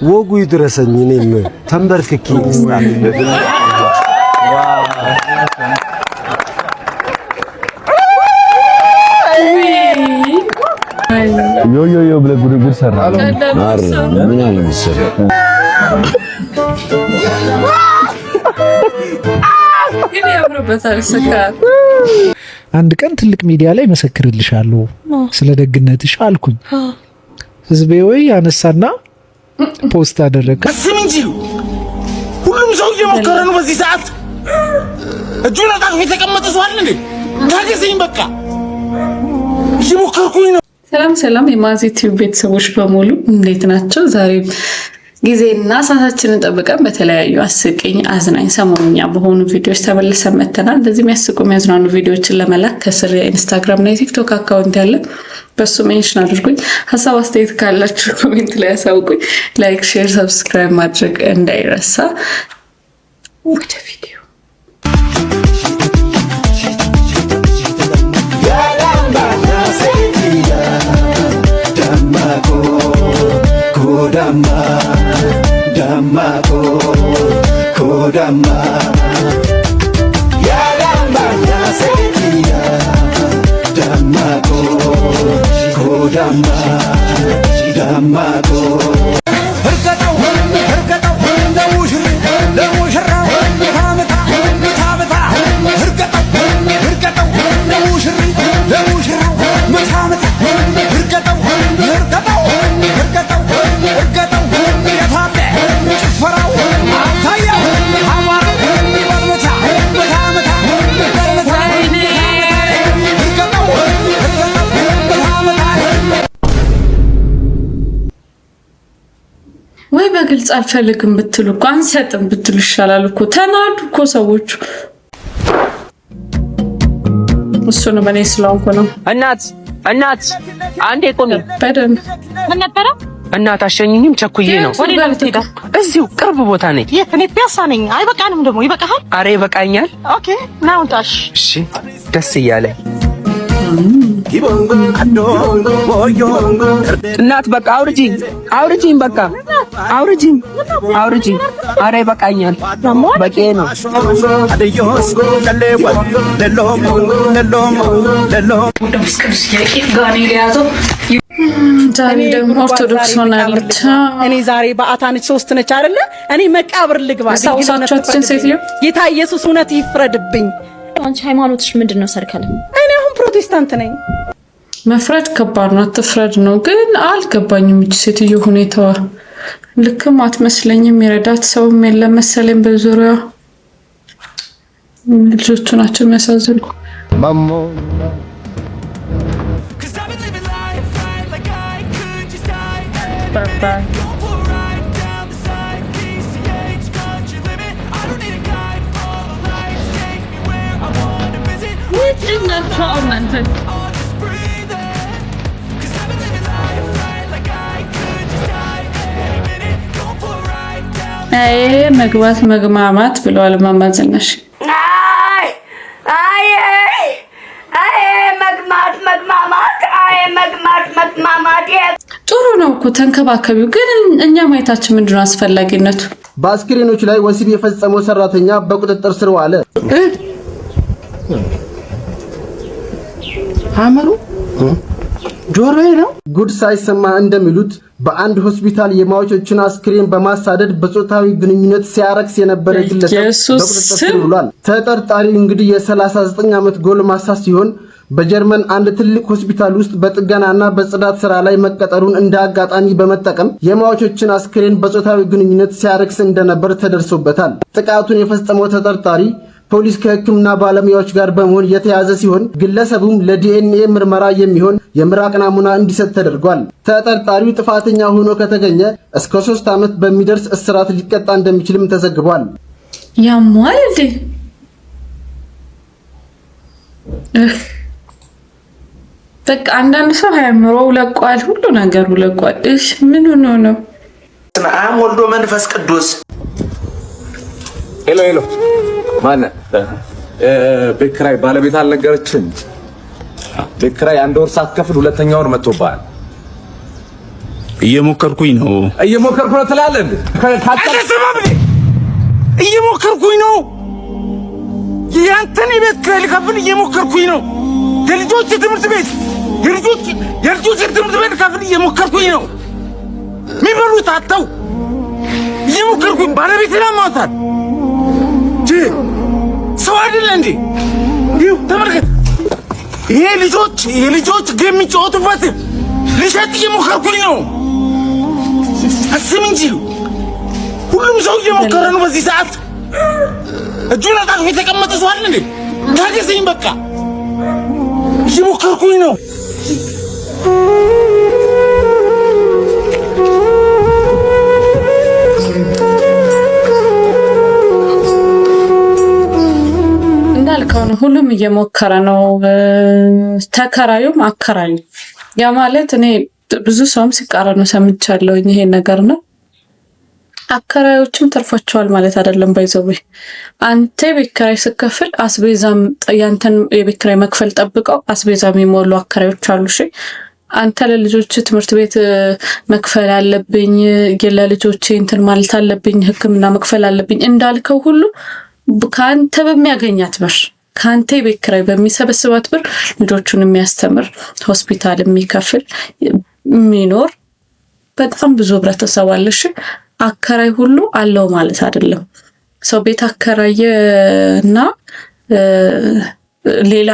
ወጉ ይድረሰኝ እኔም ተንበርክኬ ይስጣል። ዮ ብለህ ጉድ ሰራ ምን አለ መሰለህ አንድ ቀን ትልቅ ሚዲያ ላይ መሰክርልሻለሁ ስለ ደግነትሽ አልኩኝ። ህዝቤ ወይ ያነሳና ፖስት አደረገ። ከስም እንጂ ሁሉም ሰው እየሞከረ ነው በዚህ ሰዓት። እጁን አጣጥፎ የተቀመጠ ሰው አለ እንዴ? ታገሰኝ በቃ እየሞከርኩኝ ነው። ሰላም የማዚ ቲዩብ ቤተሰቦች በሙሉ እንዴት ናቸው? ዛሬ ጊዜና ሰዓታችንን ጠብቀን በተለያዩ አስቂኝ፣ አዝናኝ፣ ሰሞኑኛ በሆኑ ቪዲዮዎች ተመልሰን መጥተናል። እንደዚህ የሚያስቁ የሚያዝናኑ ቪዲዮዎችን ለመላክ ከስር የኢንስታግራም እና የቲክቶክ አካውንት ያለ በሱ ሜንሽን አድርጉኝ። ሀሳብ አስተያየት ካላችሁ ኮሜንት ላይ ያሳውቁኝ። ላይክ፣ ሼር፣ ሰብስክራይብ ማድረግ እንዳይረሳ። ወደ ቪዲዮ Kodama ya damba ya sekia damako kodama damako herkatau damushra tamata herkatau damushra matamata herkatau ወይ በግልጽ አልፈልግም ብትሉ እኮ አንሰጥም ብትሉ ይሻላል እኮ። ተናዱ እኮ ሰዎቹ። እሱ ነው በኔ ስለሆንኩ ነው። እናት አንዴ ቆሚ። በደንብ ምን ነበረ? እናት አሸኝኝም ቸኩዬ ነው። ወዴት ልትሄዳ? እዚሁ ቅርብ ቦታ ነኝ። እኔ ፒያሳ ነኝ። አይበቃንም ደግሞ ይበቃሃል? አሬ ይበቃኛል። ኦኬ ና ውጣሽ። እሺ ደስ እያለኝ እናት በቃ አውርጂኝ በቃ አውርጂኝ። አሬ ይበቃኛል። በቂ ነው። ዛሬ ደግሞ ኦርቶዶክስ ሆናለች። እኔ ዛሬ በአታነች 3 ነች አይደለ? እኔ መቃብር ልግባ። ሳውሳቻችን ሴትዮ ጌታ ኢየሱስ እውነት ይፍረድብኝ። አንቺ ሃይማኖትሽ ምንድነው? ሰርካለም እኔ አሁን ፕሮቴስታንት ነኝ። መፍረድ ከባድ ነው። አትፍረድ ነው ግን አልገባኝም። እቺ ሴትዮ ሁኔታዋ ልክም አትመስለኝም። የረዳት ሰውም የለም መሰለኝ በዙሪያዋ። ልጆቹ ናቸው የሚያሳዝኑ። መግባት መግማማት ብለዋል እማማ ዝናሽ። መግማማት ጥሩ ነው እኮ ተንከባከቢው። ግን እኛ ማየታችን ምንድነው አስፈላጊነቱ? በአስክሬኖች ላይ ወሲብ የፈጸመው ሰራተኛ በቁጥጥር ስር ዋለ። አመሩ ጆሮዬ ነው። ጉድ ሳይሰማ እንደሚሉት በአንድ ሆስፒታል የሟቾችን አስክሬን በማሳደድ በጾታዊ ግንኙነት ሲያረክስ የነበረ ግለሰብ በቁጥጥር ስር ውሏል። ተጠርጣሪ እንግዲህ የ39 ዓመት ጎልማሳ ሲሆን በጀርመን አንድ ትልቅ ሆስፒታል ውስጥ በጥገናና በጽዳት ስራ ላይ መቀጠሩን እንደ አጋጣሚ በመጠቀም የሟቾችን አስክሬን በጾታዊ ግንኙነት ሲያረክስ እንደነበር ተደርሶበታል። ጥቃቱን የፈጸመው ተጠርጣሪ ፖሊስ ከሕክምና ባለሙያዎች ጋር በመሆን የተያዘ ሲሆን ግለሰቡም ለዲኤንኤ ምርመራ የሚሆን የምራቅ ናሙና እንዲሰጥ ተደርጓል። ተጠርጣሪው ጥፋተኛ ሆኖ ከተገኘ እስከ 3 ዓመት በሚደርስ እስራት ሊቀጣ እንደሚችልም ተዘግቧል። ያሟል እንዴ? በቃ አንዳንድ ሰው ሃይምሮው ለቋል፣ ሁሉ ነገሩ ለቋል። እሺ ምን ሆኖ ነው? አም ወልዶ መንፈስ ቅዱስ ሄሎ ማነ ቤት ኪራይ ባለቤት አልነገረችም? ቤት ኪራይ 1 ወር ሳትከፍል 2ኛ ወር መጥቶብሃል። እየሞከርኩኝ ነው ትላለህ እንዴ? እየሞከርኩኝ ነው። ያንተን ቤት ኪራይ ልከፍል እየሞከርኩኝ ነው። የልጆች ትምህርት ቤት ትምህርት ቤት ልከፍል እየሞከርኩኝ ነው። የሚበሉት አጥተው እየሞከርኩኝ ባለቤቴን አሟታል። ሰው አይደለ እንዴ? ይኸው ተመልከት። ይሄ ልጆች ጌም የሚጫወቱበት ልሸጥ እየሞከርኩኝ ነው። አስብ እንጂ ሁሉም ሰው እየሞከረ ነው በዚህ ሰዓት። እጁን አጣጥፎ የተቀመጠ ሰው አለ እንዴ? ታገሰኝ በቃ። እየሞከርኩኝ ነው። እንዳልከው ነው። ሁሉም እየሞከረ ነው። ተከራዩም አከራዩ። ያ ማለት እኔ ብዙ ሰውም ሲቃረኑ ሰምቻለሁ ይሄ ነገር ነው። አከራዮችም ተርፏቸዋል ማለት አይደለም። ባይዘው አንተ የቤት ኪራይ ስትከፍል አስቤዛም ያንተን የቤት ኪራይ መክፈል ጠብቀው አስቤዛም የሚሞሉ አከራዮች አሉ። እሺ አንተ ለልጆች ትምህርት ቤት መክፈል አለብኝ፣ ለልጆች እንትን ማለት አለብኝ፣ ሕክምና መክፈል አለብኝ እንዳልከው ሁሉ ካንተ በሚያገኛት ብር ካንተ የቤት ኪራይ በሚሰበስባት ብር ልጆቹን የሚያስተምር ሆስፒታል የሚከፍል የሚኖር በጣም ብዙ ህብረተሰብ አለ። እሺ አከራይ ሁሉ አለው ማለት አይደለም። ሰው ቤት አከራየና ሌላ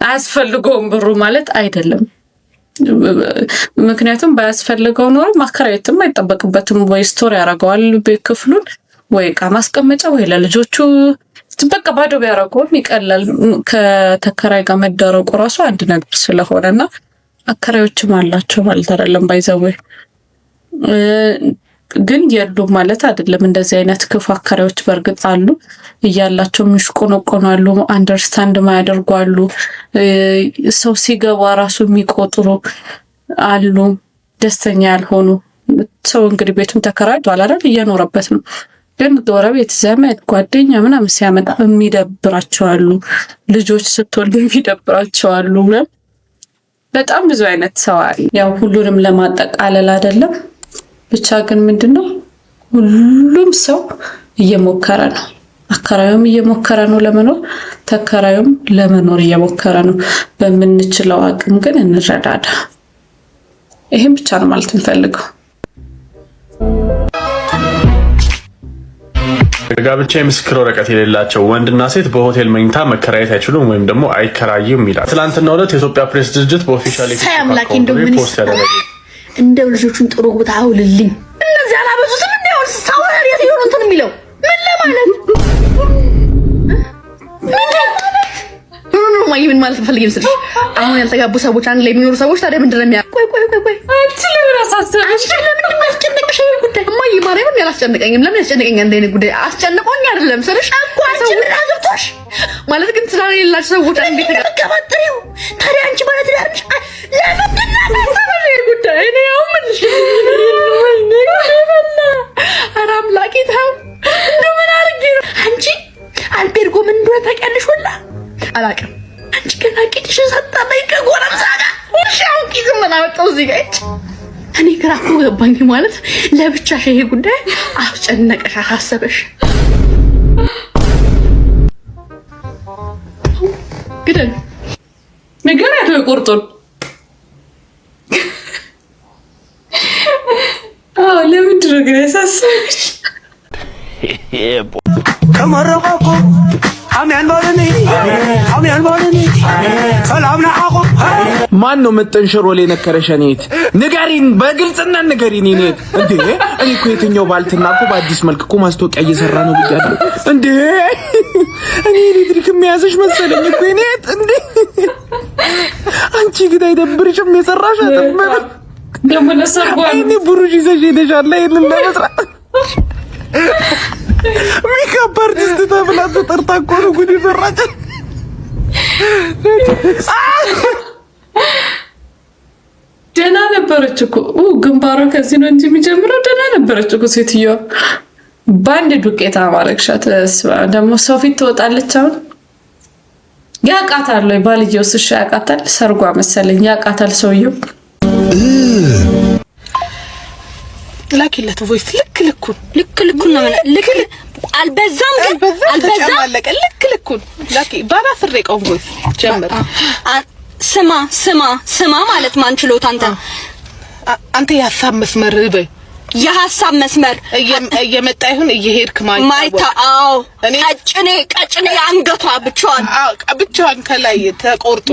አያስፈልገውም ብሩ ማለት አይደለም። ምክንያቱም ባያስፈልገው ኖሮ ማከራየትም አይጠበቅበትም። ወይ ስቶር ያደርገዋል ቤት ክፍሉን፣ ወይ ዕቃ ማስቀመጫ፣ ወይ ለልጆቹ በቃ ባዶ ቢያደርገውም ይቀላል። ከተከራይ ጋር መዳረቁ ራሱ አንድ ነገር ስለሆነና አከራዮችም አላቸው ማለት አይደለም። ባይዘው ግን የሉም ማለት አይደለም። እንደዚህ አይነት ክፉ አከራዮች በእርግጥ አሉ። እያላቸው የሚሽቆነቆናሉ፣ አንደርስታንድ ማያደርጉ አሉ። ሰው ሲገባ ራሱ የሚቆጥሩ አሉ፣ ደስተኛ ያልሆኑ። ሰው እንግዲህ ቤቱን ተከራይቷል አይደል? እየኖረበት ነው። ግን ጎረቤት፣ ዘመድ፣ ጓደኛ ምናምን ሲያመጣ የሚደብራቸው አሉ። ልጆች ስትወልድ የሚደብራቸው አሉ። በጣም ብዙ አይነት ሰው አለ። ያው ሁሉንም ለማጠቃለል አይደለም። ብቻ ግን ምንድነው ሁሉም ሰው እየሞከረ ነው። አከራዩም እየሞከረ ነው ለመኖር፣ ተከራዩም ለመኖር እየሞከረ ነው። በምንችለው አቅም ግን እንረዳዳ። ይሄን ብቻ ነው ማለት እንፈልገው። ጋብቻ የምስክር ወረቀት የሌላቸው ወንድና ሴት በሆቴል መኝታ መከራየት አይችሉም ወይም ደግሞ አይከራዩም ይላል። ትናንትና ዕለት የኢትዮጵያ ፕሬስ ድርጅት በኦፊሻል ፖስት ያደረገ እንደው ልጆቹን ጥሩ ቦታ አውልልኝ። እነዚህ አላበዙትም እንደው ሳወራ ያት ይሆን እንትን የሚለው ምን ለማለት ምን ማለት ፈልገም ስለሽ አሁን ያልተጋቡ ሰዎች አንድ ላይ የሚኖሩ ሰዎች ታዲያ ምንድነው የሚያ ቆይ አንቺ ለምን አሳሰብሽ? ለምን ማስጨነቅሽ? ጉዳይ ማይ ማርያምን ያላስጨነቀኝም። ለምን ያስጨነቀኝ? አንድ አይነት ጉዳይ አስጨንቆኝ አይደለም ስለሽ እኮ አንቺ ምን አገብቶሽ ማለት ግን ስራ የሌላችሁ ሰዎች አንድ ቤት ተቀባጥሪው ታዲያ አንቺ ማለት ያርምሽ ለምን ታሰበሽ? ጉዳይ እኔ ያው ምንሽ አራም ላቂታው ነው ምን አርግ አንቺ አልቤርጎ ምን እንደሆነ ታውቂያለሽ? ወላ አላውቅም። አንቺ ገና ቂጥሽን ሰጣለኝ ከጎረምሳ ጋር ወሻው ቂጥ ምን አወጣው እዚህ ጋር እኔ ግራ እኮ ገባኝ። ማለት ለብቻሽ ይሄ ጉዳይ አስጨነቀሽ አሳሰበሽ? ግደል ነገር ያለው ይቆርጡን። ለምንድን ነው ግን ያሳሰበሽ? ከመረቆ ማን ነው መጠንሸሮ ላይ ነከረሽ? እኔት ንገሪን፣ በግልጽና ንገሪን። እኔት እንዴ እኔ እኮ የትኛው ባልትና እኮ በአዲስ መልክ እኮ ማስታወቂያ እየሰራ ነው ብያለሁ። እንዴ እኔ ኤሌክትሪክ የሚያዝሽ መሰለኝ እኮ እኔት። እንዴ አንቺ ግን አይደብርሽም? የሰራሽ አጥበብ ደሞ ለሰርጓል እኔ ብሩሽ ይዘሽ ሄደሻል አይደል? ለመስራት ሜካፕ አርቲስት ተብላ ተጠርታ እኮ ነው ጉድ ይፈራጭ። ደህና ነበረች እኮ ግንባሯ ከዚህ ነው እንጂ የሚጀምረው ደህና ነበረች እኮ ሴትዮዋ። በአንድ ዱቄት አማረግሻት። ደግሞ ሰው ፊት ትወጣለች። አሁን ያቃታል ወይ ባልየው ስሽ ያቃታል። ሰርጓ መሰለኝ ያቃታል ሰውየው። ላኪለት ቮይስ ልክ ልኩን ነው ልክ አልበዛም ተጨማለቀ ልክ ላኪ ባባ ፍሬቀው ቮይስ ጀመር ስማ ማለት ማን ችሎት አንተ የሀሳብ መስመር በይ የሀሳብ መስመር እየመጣ ይሁን እየሄድክ ማይታ አዎ ቀጭኔ አንገቷ ብቻዋን ከላይ ተቆርጦ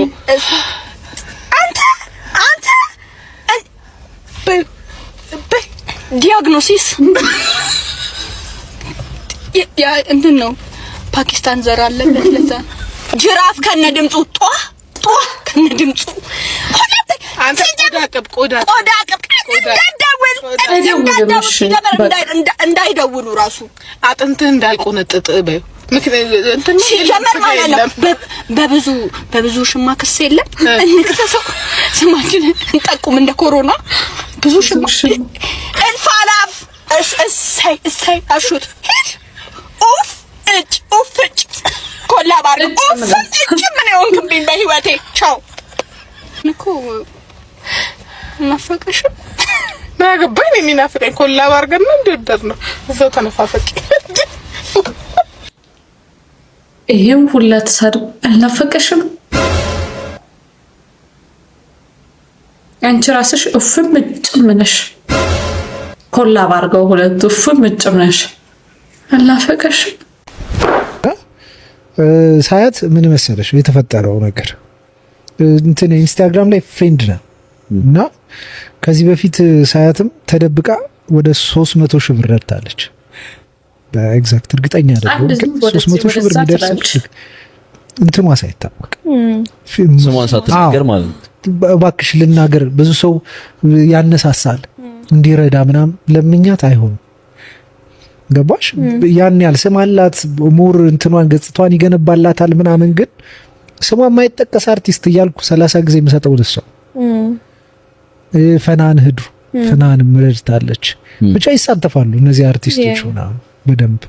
አንተ ዲያግኖሲስ ያ እንትን ነው ፓኪስታን ዘር አለበት ለዛ ጅራፍ ከነ ድምጹ ጧ ከነ ድምጹ አንተ ቆዳ እንዳይደውሉ ራሱ አጥንትህ እንዳልቆነጥጥ በይ ምክንያቱም እንትን ሲጀመር ማለት ነው በብዙ ሽማ ክስ የለም እንክሰሰው ስማችን እንጠቁም እንደ ኮሮና ብዙ ሽማ እንፋላፍ እሰይ አሹት ኡፍ ኮላባር ኡፍ ምን ይሆንክብኝ በህይወቴ ቻው ንኮ ናፈቀሽ ማገባኝ የሚናፍቀኝ ኮላባር ገና እንደደር ነው እዛው ተነፋፈቂ ይሄም ሁላ ተሳድ አልናፈቀሽም አንቺ ራስሽ ኡፍም ምጭምነሽ ኮላባር ጋር ሁለት ኡፍም ምጭምነሽ አልናፈቀሽም ሳያት ምን መሰለሽ የተፈጠረው ነገር እንትን ኢንስታግራም ላይ ፍሬንድ ነው እና ከዚህ በፊት ሳያትም ተደብቃ ወደ 300 ሺህ ብር ረድታለች በኤግዛክት እርግጠኛ አይደለም ግን 300 ሺህ ብር የሚደርስ እንትኑ ሳይታወቅ ስሟን ሳትነገር ማለት ነው እባክሽ ልናገር ብዙ ሰው ያነሳሳል እንዲረዳ ምናም ለምኛት አይሆንም ገባሽ ያን ያል ስም አላት ሞር እንትኗን ገጽቷን ይገነባላታል ምናምን ግን ስሟ የማይጠቀስ አርቲስት እያልኩ 30 ጊዜ መሰጠው ደስ ፈናን ሄዱ ፈናን ምረድታለች ብቻ ይሳተፋሉ እነዚህ አርቲስቶች ምናምን በደንብ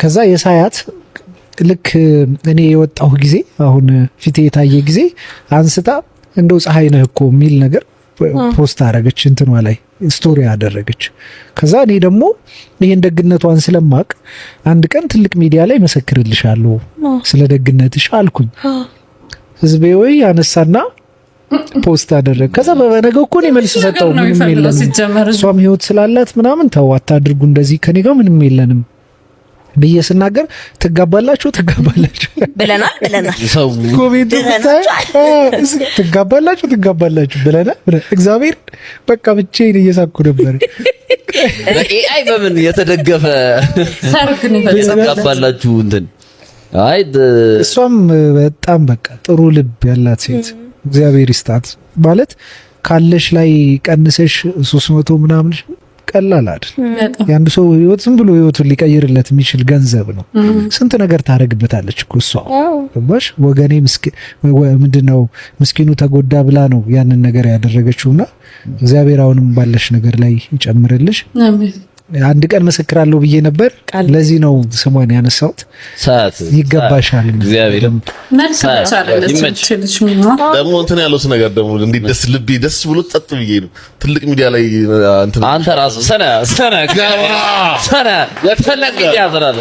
ከዛ የሳያት ልክ እኔ የወጣው ጊዜ አሁን ፊቴ የታየ ጊዜ አንስታ እንደው ፀሐይ ነህ እኮ የሚል ነገር ፖስት አደረገች እንትኗ ላይ ስቶሪ አደረገች ከዛ እኔ ደግሞ ይሄን ደግነቷን ስለማቅ አንድ ቀን ትልቅ ሚዲያ ላይ መሰክርልሻለሁ ስለ ደግነትሽ አልኩኝ ህዝቤ ወይ አነሳና ፖስት አደረገ ከዛ በነገው እኮ ነው መልስ ሰጠው ምንም የለም እሷም ህይወት ስላላት ምናምን ተው አታድርጉ እንደዚህ ከኔ ጋር ምንም የለንም በየስናገር ትጋባላችሁ ብለናል ሰው ኮሜንት ትጋባላችሁ ብለናል እግዚአብሔር በቃ ብቻዬን እየሳኩ ነበር በኤአይ በምን የተደገፈ ሰርግ ነው ትጋባላችሁ እንትን አይ እሷም በጣም በቃ ጥሩ ልብ ያላት ሴት እግዚአብሔር ይስጣት ማለት ካለሽ ላይ ቀንሰሽ 300 ምናምን ቀላል አይደል ያንዱ ሰው ህይወት ዝም ብሎ ህይወቱን ሊቀይርለት የሚችል ገንዘብ ነው ስንት ነገር ታረግበታለች እኮ እሷ ባሽ ወገኔ ምንድነው ምስኪኑ ተጎዳ ብላ ነው ያንን ነገር ያደረገችውና እግዚአብሔር አሁንም ባለሽ ነገር ላይ ይጨምርልሽ አሜን አንድ ቀን መሰክራለሁ ብዬ ነበር ለዚህ ነው ስሟን ያነሳሁት ሰዓት ይገባሻል እግዚአብሔር ደግሞ እንትን ያለው ነገር ደግሞ እንዲደስ ልብ ደስ ብሎ ጸጥ ብዬ ነው ትልቅ ሚዲያ ላይ እንትን አንተ ራስ ሰና የተፈለገ ያዘራል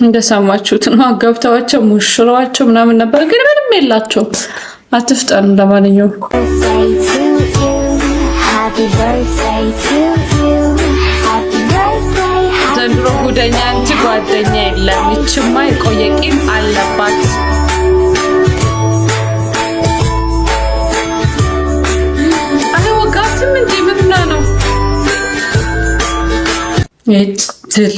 እንደሰማችሁት ነው አጋብተዋቸው ሙሽራቸው ምናምን ነበር ግን ምንም የላቸው አትፍጠን ለማንኛውም ዘንድሮ ጉደኛ እንጂ ጓደኛ የለም ይችማ የቆየ ቂም አለባት አይወጋትም እንዴ ምንና ነው ድል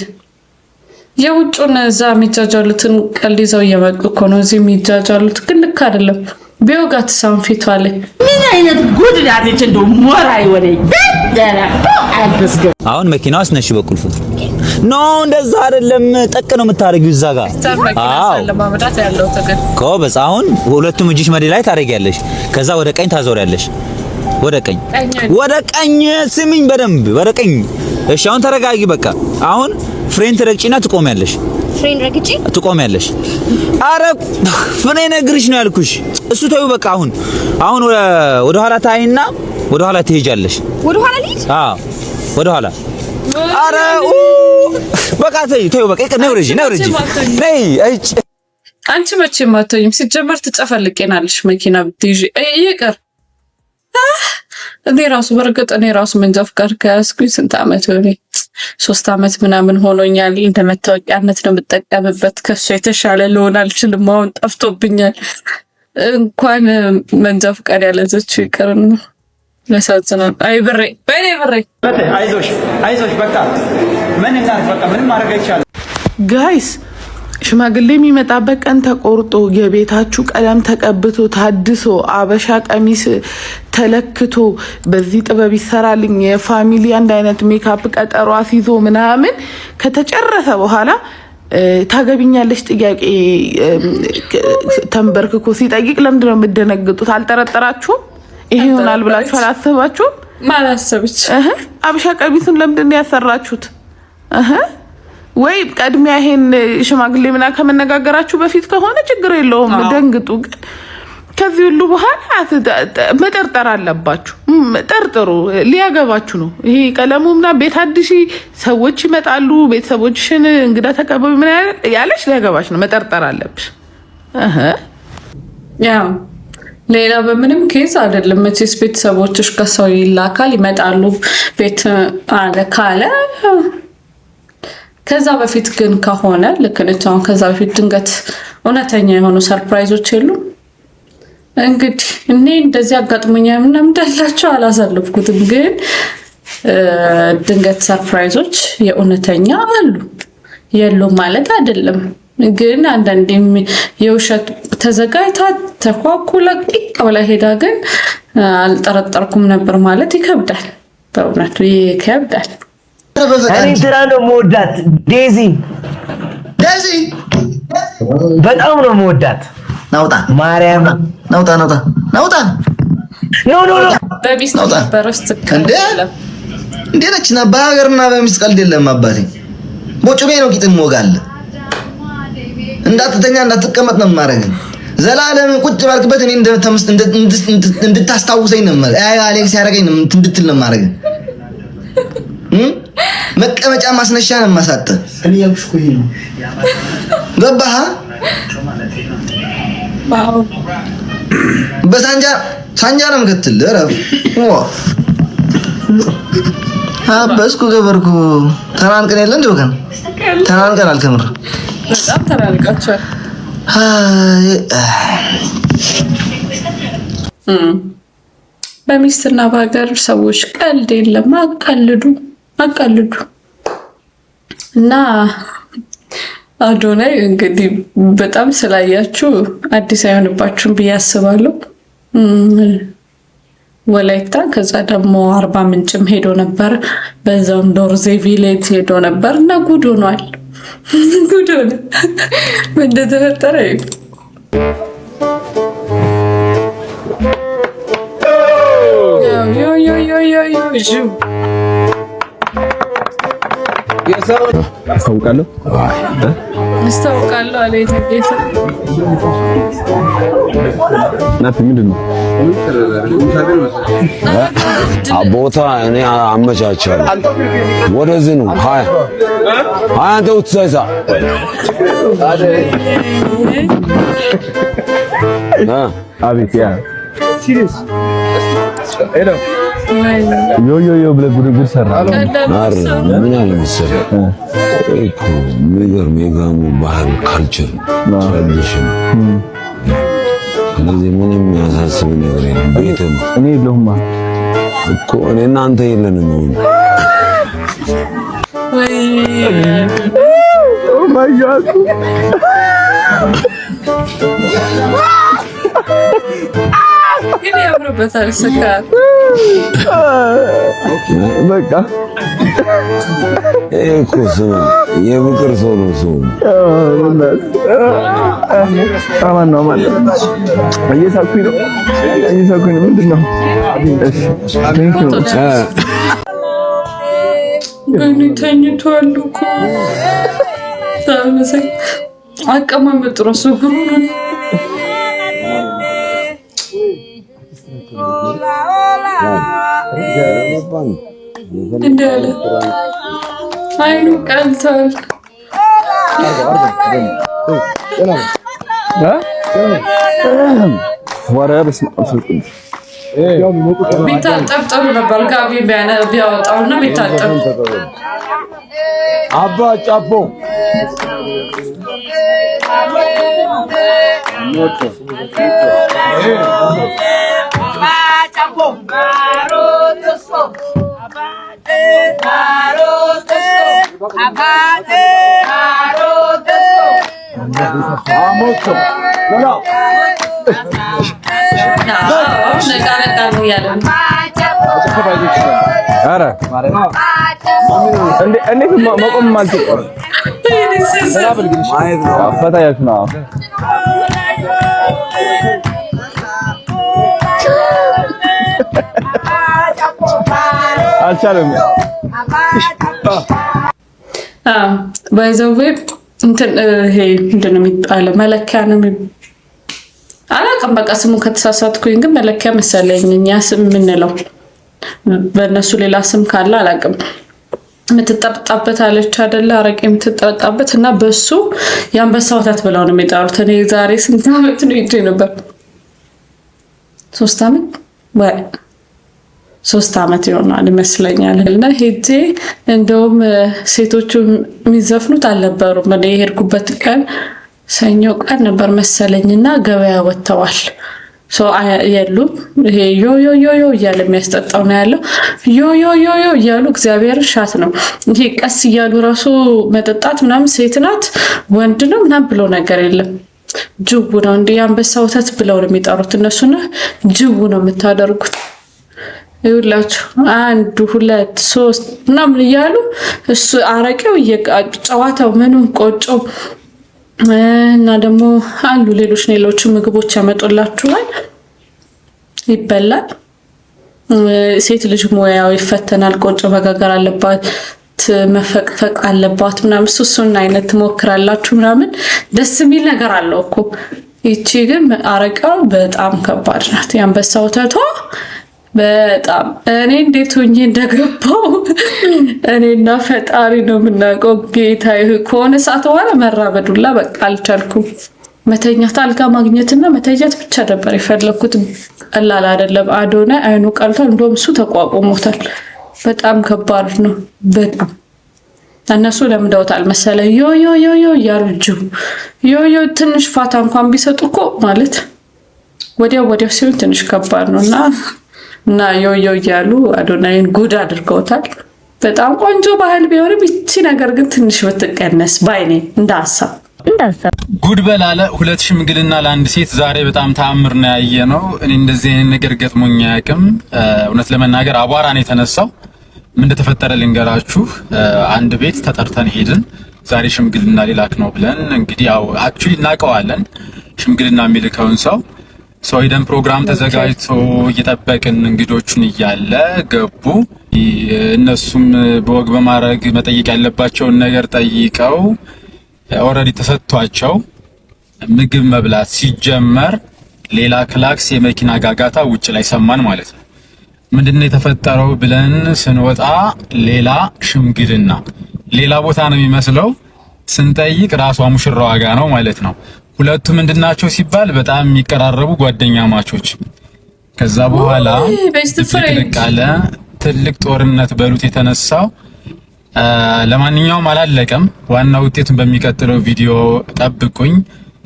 የውጩን እዛ የሚጃጃሉትን ቀልይዘው እየመጡ እኮ ነው እዚህ የሚጃጃሉት ግን ልክ አይደለም ቢወጋት ሳን ፊቷ ላይ ምን አይነት ጉድ ዳትች እንደው ሞራ ይወደኝ አሁን መኪናው አስነሽ በቁልፉ ኖ እንደዛ አይደለም ጠቅ ነው የምታረጊው እዛ ጋር አዎ ለማመዳት ያለው ተገን ኮበስ አሁን ሁለቱም እጅሽ መዲ ላይ ታረጊያለሽ ከዛ ወደ ቀኝ ታዞሪያለሽ ወደ ቀኝ ስሚኝ በደንብ ወደ ቀኝ እሺ አሁን ተረጋጊ በቃ አሁን ፍሬን ትረግጪና ትቆሚያለሽ ፍሬን ረግጪ ትቆሚያለሽ አረ ፍሬን ነግርሽ ነው ያልኩሽ እሱ ተይው በቃ አሁን ወደ ኋላ ታይና ወደ ኋላ ትሄጃለሽ። ወደ ኋላ ልሂድ? አዎ ወደ ኋላ። አረ በቃ ተይው በቃ ነይ ወረጂ ነይ። አንቺ መቼም አትሆኝም። ሲጀመር ትጨፈልቄናለሽ መኪና ብትይዢ ይቅር። እኔ ራሱ መንጃ ፍቃድ ከያዝኩኝ ስንት ዓመት ሆነ? 3 ዓመት ምናምን ሆኖኛል። እንደመታወቂያነት ነው የምጠቀምበት። ከሱ የተሻለ ልሆን አልችልም። አሁን ጠፍቶብኛል። እንኳን መንጃ ፍቃድ ያለዘችው ይቅርና ያሳዝናል። አይ ብሬ አይዞሽ በቃ ምን እናድርግ፣ በቃ ምንም ማድረግ አይቻልም። ጋይስ ሽማግሌ የሚመጣበት ቀን ተቆርጦ የቤታችሁ ቀለም ተቀብቶ ታድሶ አበሻ ቀሚስ ተለክቶ በዚህ ጥበብ ይሰራልኝ የፋሚሊ አንድ አይነት ሜካፕ ቀጠሮ አስይዞ ምናምን ከተጨረሰ በኋላ ታገቢኛለሽ ጥያቄ ተንበርክኮ ሲጠይቅ ለምንድን ነው የምትደነግጡት? አልጠረጠራችሁም? ይሄ ይሆናል ብላችሁ አላሰባችሁም? ማላሰብች አበሻ ቀሚሱን ለምንድን ነው ያሰራችሁት? ወይ ቀድሚያ ይሄን ሽማግሌ ምና ከመነጋገራችሁ በፊት ከሆነ ችግር የለውም ደንግጡ። ግን ከዚህ ሁሉ በኋላ መጠርጠር አለባችሁ። ጠርጥሩ፣ ሊያገባችሁ ነው። ይሄ ቀለሙና ቤት አዲስ ሰዎች ይመጣሉ፣ ቤተሰቦችሽን እንግዳ ተቀበሉ ምን ያለሽ ሊያገባሽ ነው። መጠርጠር አለብሽ። ያው ሌላ በምንም ኬዝ አይደለም። መቼስ ቤተሰቦችሽ ከሰው ይላካል ይመጣሉ ቤት አለ ካለ ከዛ በፊት ግን ከሆነ ልክ ነች። አሁን ከዛ በፊት ድንገት እውነተኛ የሆኑ ሰርፕራይዞች የሉም። እንግዲህ እኔ እንደዚህ አጋጥሞኛ ምናምን እንዳላችሁ አላሳለፍኩትም፣ ግን ድንገት ሰርፕራይዞች የእውነተኛ አሉ የሉም ማለት አይደለም። ግን አንዳንዴ የውሸት ተዘጋጅታ ተኳኩላ ቂቅ ብላ ሄዳ ግን አልጠረጠርኩም ነበር ማለት ይከብዳል። በእውነቱ ይከብዳል። እኔ እንትና ነው የምወዳት ዴዚ በጣም ነው የምወዳት። ናውጣ ማርያም ናውጣ ኖ በሚስት በረስት እንዴ ነችና በሀገርና በሚስት ቀልድ የለም አባቴ። ቦጭሜ ነው ቂጥም ወጋለ እንዳትተኛ እንዳትቀመጥ ነው ማረግ። ዘላለም ቁጭ ባልክበት እኔ እንድታስታውሰኝ ነው ማለት አይ አሌክስ ያረጋኝ ነው እንድትል ነው ማረግ። መቀመጫ ማስነሻ ነው ማሳጠ እኔ ያልኩሽ እኮ ይሄ ነው ገባህ? ባው ሳንጃ ነው የምትል ረፍ አበስኩ ገበርኩ ተናንቀን የለ እንደው ከን ተናንቀን አልከምር በጣም ተናንቃቸዋል። በሚስትና በሀገር ሰዎች ቀልድ የለም። አቀልዱ እና አዶናይ እንግዲህ በጣም ስላያችሁ አዲስ አይሆንባችሁም ብዬ አስባለሁ። ወላይታ ከዛ ደግሞ አርባ ምንጭም ሄዶ ነበር፣ በዛውም ዶርዜ ቪሌጅ ሄዶ ነበር እና ጉድ ሆኗል። ጉድ ሆነ ምን እንደተፈጠረ አስታውቃለሁ አለ የተጌታ ናት። ምንድን ነው ቦታ እኔ አመቻቻለሁ። ወደዚህ ነው ሃይ አንተ ውትሰሳ አቤት ያ ሲሪየስ ሄሎ ዮ ብለህ ጉድጉድ ሰራ አረ ምን አለ መሰለህ እኮ የሚገርም የጋሞ ባህል ካልቸር ትራዲሽን ስለዚህ ምንም የሚያሳስብ ነገር የለም። ቤትም እኔ የለሁማ እኮ እኔ እናንተ የለንም ነው ወይ ኦ ማይ ጋድ ግን ያምርበታል ስካር በቃ እኮ ስማ የፍቅር ሰው ነው ሰው አማን ነው ማለት እየሳኩኝ ነው ምንድን ነው? እሺ በእኔ ተኝቷል እኮ ሳመሰኝ አቀማመጡ እራሱ ግሩ ነው። Hola, hola. እንደለ አይኑ ቀልቷል። ቢታጠብ ጥሩ ነበር። ጋቢ ቢያወጣውና ቢታጠብ አባ ጫቦ እንዴት መቆም ማለት ነው? ፈታያች ነው። አልቻለም። ባይዘው እንትን ይሄ ምንድን ነው የሚባለው? መለኪያ ነው አላውቅም። በቃ ስሙ ከተሳሳትኩኝ ግን መለኪያ መሰለኝ እኛ ስም የምንለው። በእነሱ ሌላ ስም ካለ አላውቅም። የምትጠጣበት አለች አይደለ? አረቄ የምትጠጣበት እና በሱ የአንበሳ ወተት ብለው ነው የሚጠሩት። እኔ ዛሬ ስንት ዓመት ነው ሄጄ ነበር? 3 ዓመት ወይ 3 ዓመት ይሆናል ይመስለኛል። እና ሄጄ እንደውም ሴቶቹ የሚዘፍኑት አልነበሩም። እኔ የሄድኩበት ቀን ሰኞ ቀን ነበር መሰለኝና ገበያ ወጥተዋል። የሉም። ይሄ ዮ ዮ ዮ ዮ እያለ የሚያስጠጣው ነው ያለው። ዮ ዮ ዮ ዮ እያሉ እግዚአብሔር ሻት ነው ይሄ ቀስ እያሉ ራሱ መጠጣት ምናምን። ሴት ናት ወንድ ነው ምናምን ብሎ ነገር የለም። ጅቡ ነው እንዲህ የአንበሳ ወተት ብለው ነው የሚጠሩት እነሱና ጅቡ ነው የምታደርጉት። ይኸውላችሁ 1 2 3 ምናምን እያሉ እሱ አረቄው ጨዋታው ምኑን ቆጮ እና ደግሞ አሉ ሌሎች ምግቦች ያመጡላችኋል፣ ይበላል። ሴት ልጅ ሙያው ይፈተናል። ቆጮ መጋገር አለባት፣ መፈቅፈቅ አለባት ምናምን እሱን አይነት ትሞክራላችሁ ምናምን። ደስ የሚል ነገር አለው እኮ። ይቺ ግን አረቄው በጣም ከባድ ናት። የአንበሳ ወተቷ በጣም እኔ እንዴት ሆኜ እንደገባው እኔና ፈጣሪ ነው የምናውቀው። ጌታ ከሆነ ሰዓት በኋላ መራበዱላ በቃ አልቻልኩም። መተኛት አልጋ ማግኘትና መተኛት ብቻ ነበር የፈለኩት። ቀላል አይደለም። አዶናይ አይኑ ቀልቷል። እንደውም እሱ ተቋቁሞታል። በጣም ከባድ ነው። በጣም እነሱ ለምደውታል መሰለኝ። ዮ ዮ ዮ ዮ እያሉ ዮ ዮ ትንሽ ፋታ እንኳን ቢሰጡ እኮ ማለት ወዲያው ሲሆን ትንሽ ከባድ ነው እና ዮ ዮ እያሉ አዶናይን ጉድ አድርገውታል። በጣም ቆንጆ ባህል ቢሆንም ይቺ ነገር ግን ትንሽ ብትቀነስ ባይኔ እንዳሳብ ጉድ በላለ 2 ሽምግልና ለአንድ ሴት ዛሬ በጣም ተአምር ነው ያየነው። እኔ እንደዚህ አይነት ነገር ገጥሞኝ አያውቅም። እውነት ለመናገር አቧራ ነው የተነሳው። ምን እንደተፈጠረ ልንገራችሁ። አንድ ቤት ተጠርተን ሄድን። ዛሬ ሽምግልና ሊላክ ነው ብለን እንግዲህ ያው አክቹሊ እናውቀዋለን ሽምግልና የሚልከውን ሰው ሄደን ፕሮግራም ተዘጋጅቶ እየጠበቅን እንግዶቹን እያለ ገቡ። እነሱም በወግ በማድረግ መጠየቅ ያለባቸውን ነገር ጠይቀው ኦልሬዲ ተሰጥቷቸው ምግብ መብላት ሲጀመር ሌላ ክላክስ የመኪና ጋጋታ ውጭ ላይ ሰማን ማለት ነው። ምንድነው የተፈጠረው ብለን ስንወጣ ሌላ ሽምግልና ሌላ ቦታ ነው የሚመስለው። ስንጠይቅ ራሷ ሙሽራዋ ጋር ነው ማለት ነው። ሁለቱ ምንድናቸው ሲባል በጣም የሚቀራረቡ ጓደኛ ማቾች። ከዛ በኋላ ትልቅ ትልቅ ጦርነት በሉት የተነሳው። ለማንኛውም አላለቀም። ዋና ውጤቱን በሚቀጥለው ቪዲዮ ጠብቁኝ፣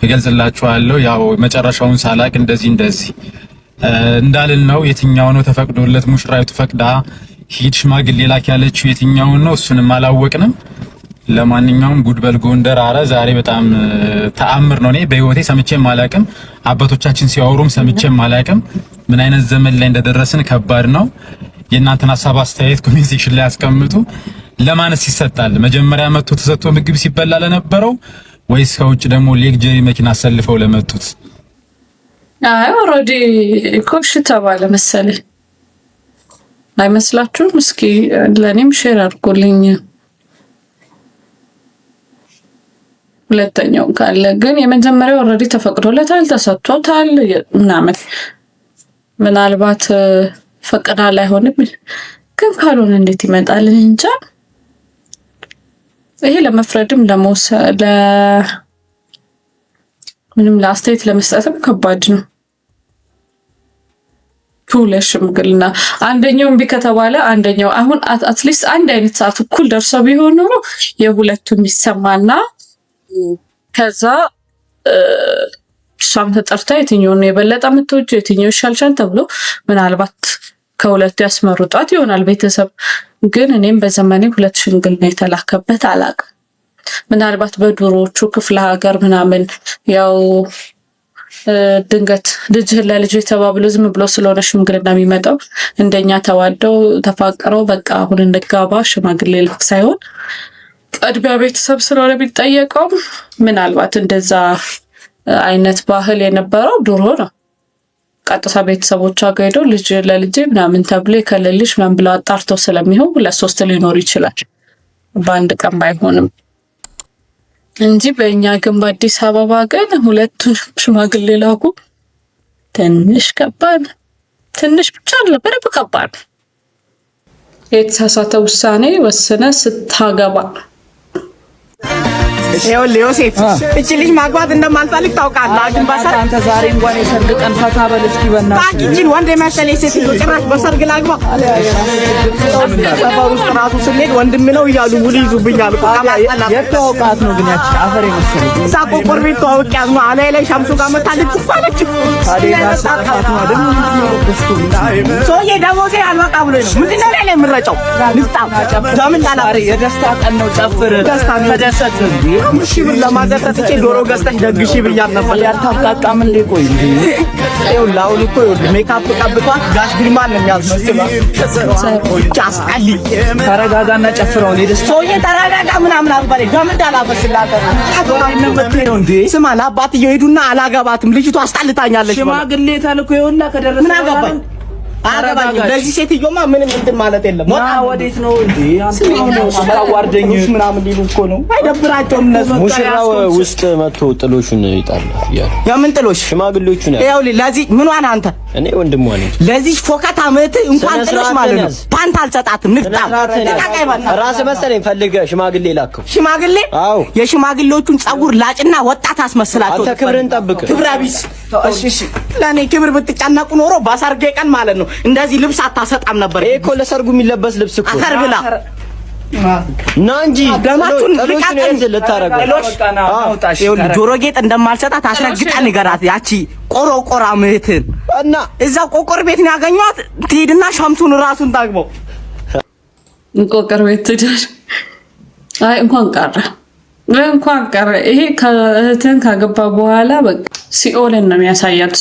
እገልጽላችኋለሁ። ያው መጨረሻውን ሳላቅ እንደዚህ እንዳልን ነው። የትኛው ነው ተፈቅዶለት ሙሽራይቱ ፈቅዳ ሂድ ሽማግሌ ላክ ያለችው የትኛው ነው? እሱንም አላወቅንም። ለማንኛውም ጉድበል ጎንደር አረ ዛሬ በጣም ተአምር ነው። እኔ በህይወቴ ሰምቼም አላቅም። አባቶቻችን ሲያወሩም ሰምቼም አላቅም። ምን አይነት ዘመን ላይ እንደደረስን ከባድ ነው። የእናንተን ሐሳብ አስተያየት ኮሜንት ሴክሽን ላይ አስቀምጡ። ለማንስ ይሰጣል? መጀመሪያ መጥቶ ተሰጥቶ ምግብ ሲበላ ለነበረው ወይስ ከውጭ ደግሞ ሌክጀሪ መኪና አሰልፈው ለመጡት? አይ ኦሬዲ ኮሽ ተባለ መሰለኝ አይመስላችሁም? እስኪ ለኔም ሼር አድርጉልኝ። ሁለተኛው ካለ ግን የመጀመሪያው ኦሬዲ ተፈቅዶለታል ተሰጥቶታል ምናምን ምናልባት ፈቅዳ ላይ ሆነ ግን ካልሆነ እንዴት ይመጣል እንጃ። ይሄ ለመፍረድም ምንም ለአስተያየት ለመስጠትም ከባድ ነው። ሽምግልና አንደኛው እምቢ ከተባለ አንደኛው አሁን አትሊስት አንድ አይነት ሰዓት እኩል ደርሰው ቢሆን ኖሮ የሁለቱም ይሰማና ከዛ እሷም ተጠርታ የትኛውን ነው የበለጠ የምትወጂው የትኛው ይሻልሻል ተብሎ ምናልባት ከሁለቱ ያስመርጧት ይሆናል ቤተሰብ። ግን እኔም በዘመኔ 2 ሽምግልና የተላከበት አላውቅም። ምናልባት በድሮዎቹ ክፍለ ሀገር ምናምን ያው ድንገት ልጅህን ለልጅ ተባብሎ ዝም ብሎ ስለሆነ ሽምግልና የሚመጣው እንደኛ ተዋደው ተፋቅረው በቃ አሁን እንጋባ ሽማግሌ ልክ ሳይሆን ቀድሚያ ቤተሰብ ስለሆነ የሚጠየቀው ምናልባት እንደዛ አይነት ባህል የነበረው ድሮ ነው። ቀጥታ ቤተሰቦቿ ጋር ሄደው ልጅ ለልጅ ምናምን ተብሎ የከለልሽ ምናምን ብለው አጣርተው ስለሚሆን 2-3 ሊኖር ይችላል በአንድ ቀን ባይሆንም እንጂ በእኛ ግን በአዲስ አበባ ግን 2 ሽማግሌ ላኩ። ትንሽ ከባድ ትንሽ ብቻ ነበር ከባድ። የተሳሳተ ውሳኔ ወስነ ስታገባ ይኸውልህ ዮሴፍ እቺ ልጅ ማግባት እንደማልፈልግ ታውቃለህ። ግን በሰርግ አንተ ዛሬ እንኳን የሰርግ ቀን ፈታ በል እስኪ በእናትህ ታቂጂን ወንድ የመሰለኝ ሴት ልጅ ጭራሽ በሰርግ ላግባ። ሰፈር ውስጥ ራሱ ስንሄድ ወንድም ነው እያሉ ውል ይዙብኛል እኮ የተዋውቃት ነው ግን ያቺ አፈር የመሰለኝ እዛ ቆቆር ቤት ተዋውቂያት ነው አላይ ላይ ሻምሱ ጋር መታለች ትፋለች። ሰውዬ ደሞዜ አልበቃ ብሎኝ ነው ምንድን ነው ላይ የምረጨው ንፍጣም ደምን ጣላ የደስታ ቀን ነው ጨፍር ደስታ ተደሰት እንዴ እሺ ብር ለማዘፈት እቺ ዶሮ ገዝተሽ ደግሺ ብያት ነበር። ያታጣጣም እንዴ ቆይ እንዴ ይኸው ላውል እኮ ይኸውልህ ሜካፕ ቀብቷት ጋሽ ግሪማን ነው የሚያስመስለው። ጫስቃሊ ተረጋጋና ጨፍረው ነው ደስ ሰውዬ ተረጋጋ ምናምን አልባለኝ ደምን ጣላ በስላተ ነው እንዴ ስማ ለአባትየው ሄዱና አላገባትም ልጅቷ አስጣልታኛለች። ሽማግሌ ተልኮ ይሆንና ከደረሰ ምን አገባኝ አረጋጋኝ ለዚህ ሴትዮማ ምንም እንትን ማለት የለም። ወዴት ነው እንዴ አንተ አዋርደኝ ምናምን ሊሉ እኮ ነው። አይደብራቸውም እነሱ ሙሽራው ውስጥ መጥቶ ጥሎሹን ይጣል ያለ የምን ጥሎሽ ሽማግሌዎቹ ነው። ይኸውልህ ለዚህ ምን ዋና አንተ እኔ ወንድሟ ነኝ። ለዚህ ፎከታ ምት እንኳን ጥሎሽ ማለት ነው ፓንት አልሰጣትም ንፍጣም ራስ መሰለኝ ፈልገህ ሽማግሌ ላከው። ሽማግሌ አዎ የሽማግሌዎቹን ጸጉር ላጭና ወጣት አስመስላቸው። አንተ ክብርን ጠብቅ። ክብረ ቢስ እሺ ለኔ ክብር ብትጨነቁ ኖሮ ባሰርጌ ቀን ማለት ነው እንደዚህ ልብስ አታሰጣም ነበር። ይሄ እኮ ለሰርጉ የሚለበስ ልብስ እኮ አፈር ብላ ና እንጂ ደማቱን ልቃቀን ልታረጋው ይኸውልህ ጆሮ ጌጥ እንደማልሰጣት አስረግጣ ንገራት። ያቺ ቆሮቆራ ምህትን እና እዛው ቆቆር ቤት ነው ያገኘኋት። ትሄድና ሻምሱን ራሱን ታግበው ቆቆር ቤት ትሄድ። አይ እንኳን ቀረ ይሄ ከእህትን ካገባ በኋላ በቃ ሲኦልን ነው የሚያሳያት።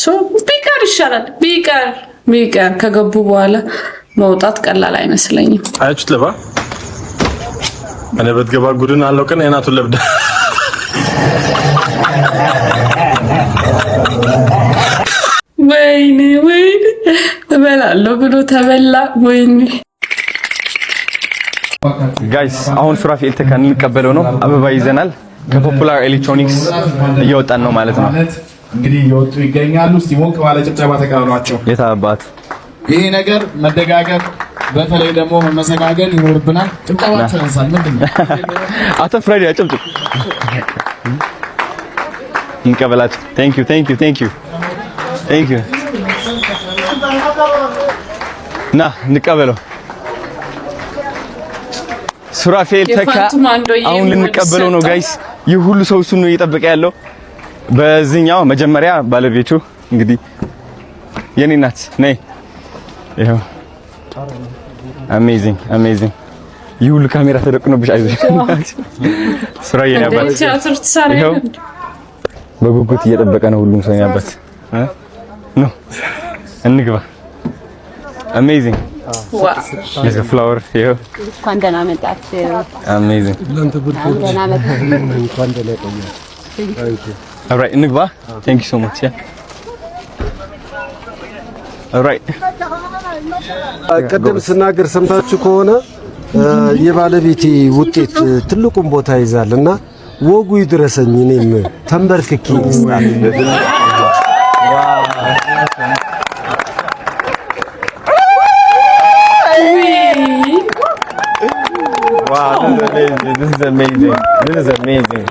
ቢቀር ይሻላል ቢቀር ከገቡ በኋላ መውጣት ቀላል አይመስለኝም። አያችሁት ለባ እኔ በትገባ ጉድን አለው ቀን አይናቱን ለብዳ ወይኔ እበላለሁ ብሎ ተበላ። ወይኔ ጋይስ አሁን ሱራፌል ተካን እንቀበለው ነው። አበባ ይዘናል። ከፖፑላር ኤሌክትሮኒክስ እየወጣን ነው ማለት ነው። እንግዲህ እየወጡ ይገኛሉ። እስቲ ሞቅ ባለ ጭብጨባ ተቀበሏቸው። የታባት ይሄ ነገር መደጋገፍ በተለይ ደግሞ መመሰጋገን ይኖርብናል። ጭብጨባቸው ያንሳል። ምንድነው አቶ ፍሬዲ አጭብጭብ እንቀበላቸው። ቴንክ ዩ ና እንቀበለው። ሱራፌል ተካ አሁን ልንቀበለው ነው ጋይስ። ይህ ሁሉ ሰው እሱን ነው እየጠበቀ ያለው። በዚህኛው መጀመሪያ ባለቤቱ እንግዲህ የኔ ናት ነይ። ይሄው አሜዚንግ ይህ ሁሉ ካሜራ ተደቅኖብሽ አይዞሽ ሱራዬ ያባት ይሄው በጉጉት እየጠበቀ ነው ሁሉም ሰው ያባት ነው። እንግባ አሜዚንግ የዘ ፍላወር ይሄው እንኳን ደህና መጣችሁ። አሜዚንግ ደህና መጣችሁ። እንኳን ደህና ቆያችሁ። ኦልራይት እንግባ። ቴንክ ዩ ሶ ማች ያ ኦልራይት። ቀደም ስናገር ሰምታችሁ ከሆነ የባለቤቴ ውጤት ትልቁን ቦታ ይዛልና ወጉ ይድረሰኝ እኔም ተንበርክኬ ይስጣል። this is amazing. This is amazing.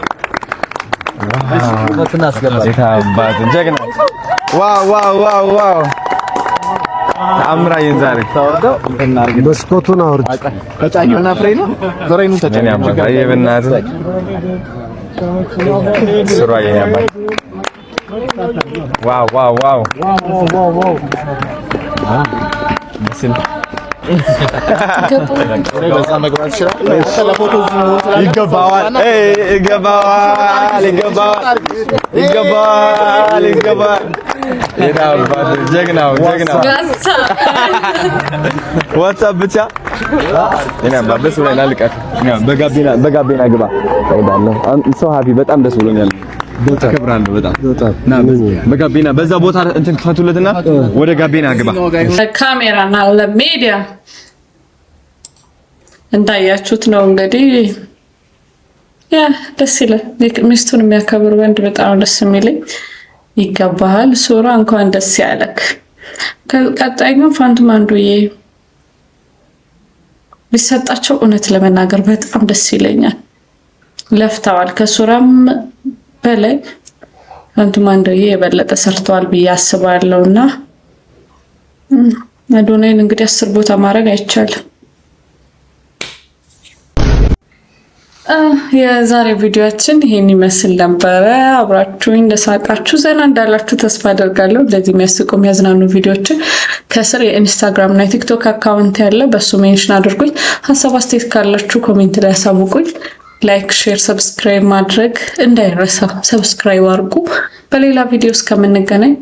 ጀግና ዋው ተአምራዬን ዛሬ መስኮቱን አውርድ ከጫዩና ፍሬ ነው ፍሬኑ ተጫዩ በእናትህ ስራዬ ያባል ዋው ይገባዋል ጀግናው ዋትስአፕ ብቻ እኔ አባበስ ወይ ላልቀት በጋቢና ግባ እሄዳለሁ ሰው ሀፒ በጣም ደስ ብሎኛል አከብራለሁ በጣም በጋቢና በዛ ቦታ እንትን ክፈቱለትና ወደ ጋቢና ግባ ካሜራና ለሚዲያ እንዳያችሁት ነው እንግዲህ ያ ደስ ይላል ሚስቱን የሚያከብር ወንድ በጣም ደስ የሚለኝ ይገባሃል ሱራ እንኳን ደስ ያለክ ቀጣይኛው ፋንቱም አንዱዬ ቢሰጣቸው እውነት ለመናገር በጣም ደስ ይለኛል ለፍተዋል ከሱራም በላይ ፋንቱም አንዱዬ የበለጠ ሰርተዋል ብዬ አስባለሁና አዶናይን እንግዲህ 10 ቦታ ማድረግ አይቻልም የዛሬ ቪዲዮአችን ይሄን ይመስል ነበር አብራችሁኝ እንደሳቃችሁ ዘና እንዳላችሁ ተስፋ አደርጋለሁ ለዚህ የሚያስቁ የሚያዝናኑ ቪዲዮችን ከስር የኢንስታግራም እና የቲክቶክ አካውንት ያለው በሱ ሜንሽን አድርጉኝ ሐሳብ አስተያየት ካላችሁ ኮሜንት ላይ አሳውቁኝ ላይክ ሼር ሰብስክራይብ ማድረግ እንዳይረሳ ሰብስክራይብ አድርጉ በሌላ ቪዲዮ እስከምንገናኝ